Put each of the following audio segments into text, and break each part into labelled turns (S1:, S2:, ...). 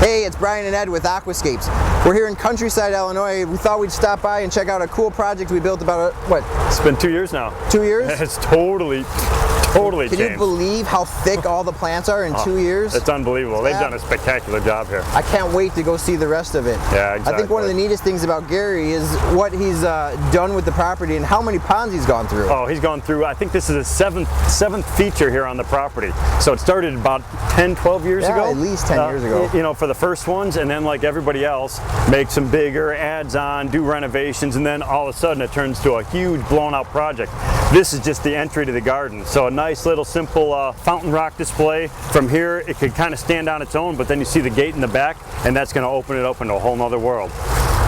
S1: Hey, it's Brian and Ed with Aquascapes. We're here in Countryside, Illinois. We thought we'd stop by and check out a cool project we built about, what?
S2: It's been 2 years now.
S1: 2 years?
S2: It's totally changed.
S1: Can you believe how thick all the plants are in 2 years?
S2: It's unbelievable. They've done a spectacular job here.
S1: I can't wait to go see the rest of it.
S2: Yeah, exactly.
S1: I think one of the neatest things about Gary is what he's done with the property and how many ponds he's gone through.
S2: Oh, he's gone through, I think this is his seventh feature here on the property. So it started about 10, 12 years ago.
S1: At least 10 years ago.
S2: You know, for the first ones, and then like everybody else, make some bigger, adds on, do renovations, and then all of a sudden it turns to a huge blown out project. This is just the entry to the garden. So a nice little simple fountain rock display. From here, it could kind of stand on its own, but then you see the gate in the back, and that's going to open it up into a whole nother world.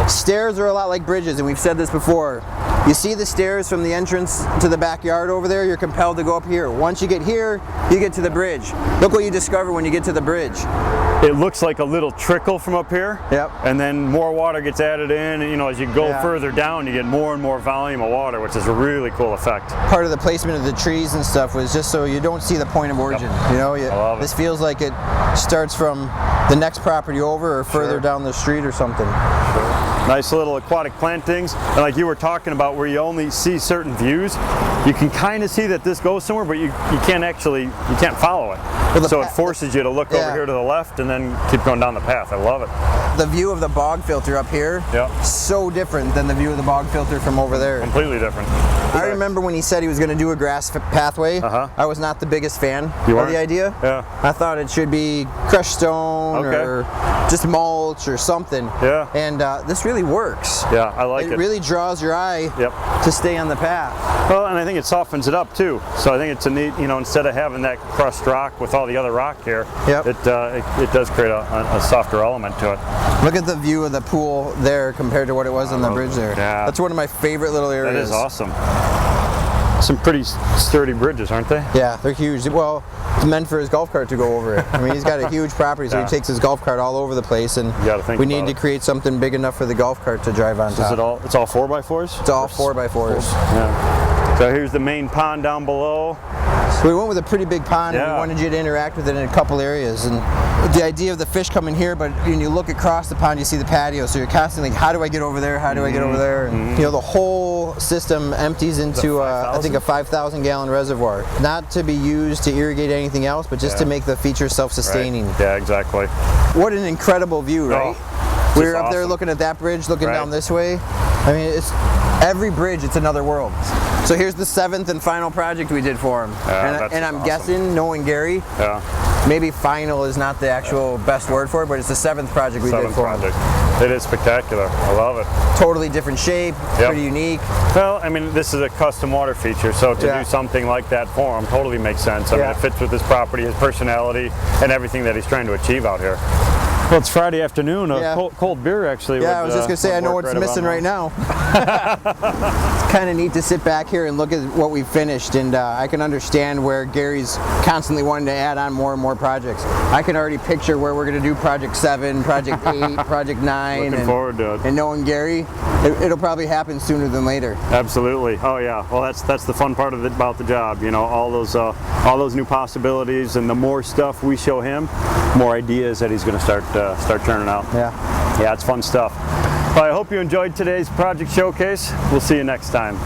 S1: Stairs are a lot like bridges, and we've said this before. You see the stairs from the entrance to the backyard over there, you're compelled to go up here. Once you get here, you get to the bridge. Look what you discover when you get to the bridge.
S2: It looks like a little trickle from up here.
S1: Yep.
S2: And then more water gets added in, and you know, as you go further down, you get more and more volume of water, which is a really cool effect.
S1: Part of the placement of the trees and stuff was just so you don't see the point of origin.
S2: Yep.
S1: You know,
S2: I love it.
S1: This feels like it starts from the next property over or further down the street or something.
S2: Nice little aquatic plantings, and like you were talking about where you only see certain views, you can kind of see that this goes somewhere, but you can't follow it.
S1: Well,
S2: so it forces you to look over here to the left and then keep going down the path. I love it.
S1: The view of the bog filter up here, so different than the view of the bog filter from over there.
S2: Completely different.
S1: I remember when he said he was going to do a grass pathway, I was not the biggest fan of the idea.
S2: Yeah.
S1: I thought it should be crushed stone or just mulch or something.
S2: Yeah.
S1: And this really works.
S2: Yeah, I like it.
S1: It really draws your eye to stay on the path.
S2: Well, and I think it softens it up too. So I think it's a neat, you know, instead of having that crushed rock with all the other rock here, it does create a softer element to it.
S1: Look at the view of the pool there compared to what it was on the bridge there.
S2: Yeah.
S1: That's one of my favorite little areas.
S2: That is awesome. Some pretty sturdy bridges, aren't they?
S1: Yeah, they're huge. Well, it's meant for his golf cart to go over it. I mean, he's got a huge property, so he takes his golf cart all over the place, and we need to create something big enough for the golf cart to drive on top.
S2: Is it all? It's all 4x4s?
S1: It's all 4x4s.
S2: Yeah. So here's the main pond down below.
S1: So we went with a pretty big pond, and we wanted you to interact with it in a couple areas. And the idea of the fish coming here, but when you look across the pond, you see the patio. So you're constantly like, how do I get over there? How do I get over there? And you know, the whole system empties into I think a 5,000 gallon reservoir, not to be used to irrigate anything else, but just to make the feature self-sustaining.
S2: Right. Yeah, exactly.
S1: What an incredible view, right? We were up there looking at that bridge, looking down this way. I mean, it's every bridge, it's another world. So here's the 7th and final project we did for him. And I'm guessing, knowing Gary, maybe final is not the actual best word for it, but it's the 7th project we did for him.
S2: It is spectacular. I love it.
S1: Totally different shape, pretty unique.
S2: Well, I mean, this is a custom water feature, so to do something like that for him totally makes sense. I mean, it fits with his property, his personality, and everying that he's trying to achieve out here. Well, it's Friday afternoon. Cold beer, actually.
S1: Yeah, I was just going to say, I know what's missing right now. It's kind of neat to sit back here and look at what we finished, and I can understand where Gary's constantly wanting to add on more and more projects. I can already picture where we're going to do Project 7, Project 8, Project 9.
S2: Looking forward to it.
S1: And knowing Gary, it'll probably happen sooner than later.
S2: Absolutely. Oh yeah. Well, that's the fun part about the job. You know, all those new possibilities, and the more stuff we show him, more ideas that he's going to start churning out.
S1: Yeah,
S2: it's fun stuff. Well, I hope you enjoyed today's project showcase. We'll see you next time.